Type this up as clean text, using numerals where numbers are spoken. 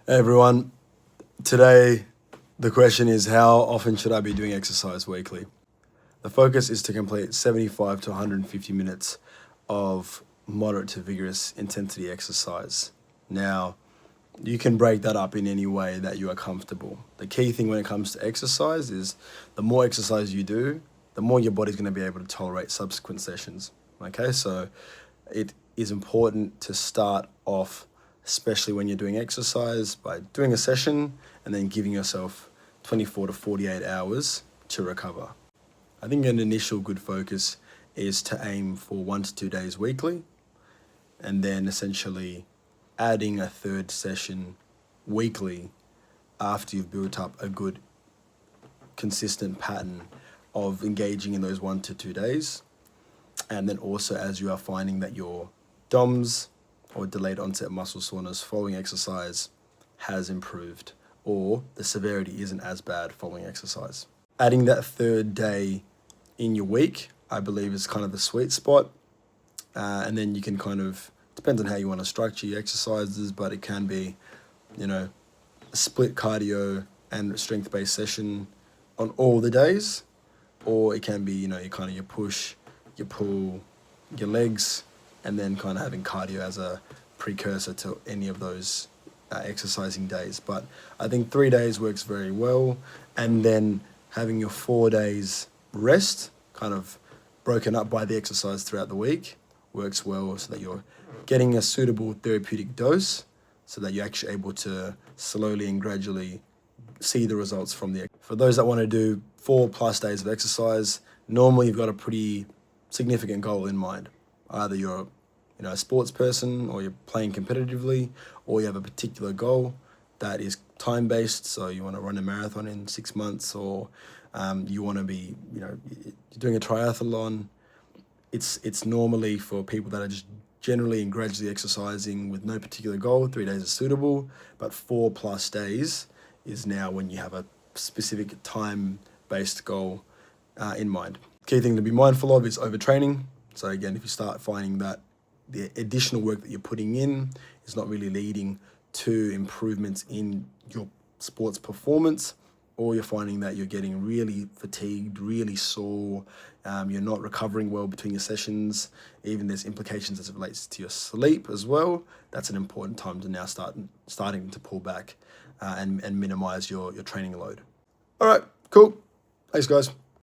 Hey everyone, today the question is how often should I be doing exercise weekly? The focus is to complete 75 to 150 minutes of moderate to vigorous intensity exercise. Now, you can break that up in any way that you are comfortable. The key thing when it comes to exercise is the more exercise you do, the more your body's going to be able to tolerate subsequent sessions. Okay, so it is important to start off, especially when you're doing exercise, by doing a session and then giving yourself 24 to 48 hours to recover. I think an initial good focus is to aim for 1 to 2 days weekly and then essentially adding a third session weekly after you've built up a good consistent pattern of engaging in those 1 to 2 days. And then also as you are finding that your DOMS or delayed onset muscle soreness following exercise has improved or the severity isn't as bad following exercise. Adding that third day in your week, I believe, is kind of the sweet spot. And then you can depends on how you want to structure your exercises, but it can be, a split cardio and strength-based session on all the days, or it can be, your push, your pull, your legs, and then kind of having cardio as a precursor to any of those exercising days. But I think 3 days works very well, and then having your 4 days rest kind of broken up by the exercise throughout the week works well, so that you're getting a suitable therapeutic dose so that you're actually able to slowly and gradually see the results from the. For those that want to do 4+ days of exercise, normally you've got a pretty significant goal in mind. Either you're a sports person, or you're playing competitively, or you have a particular goal that is time-based, so you want to run a marathon in 6 months, or you want to be, doing a triathlon. It's normally for people that are just generally and gradually exercising with no particular goal. 3 days is suitable, but 4+ days is now when you have a specific time-based goal in mind. Key thing to be mindful of is overtraining. So again, if you start finding that the additional work that you're putting in is not really leading to improvements in your sports performance, or you're finding that you're getting really fatigued, really sore, you're not recovering well between your sessions, even there's implications as it relates to your sleep as well, that's an important time to now starting to pull back and minimize your training load. All right, cool. Thanks, guys.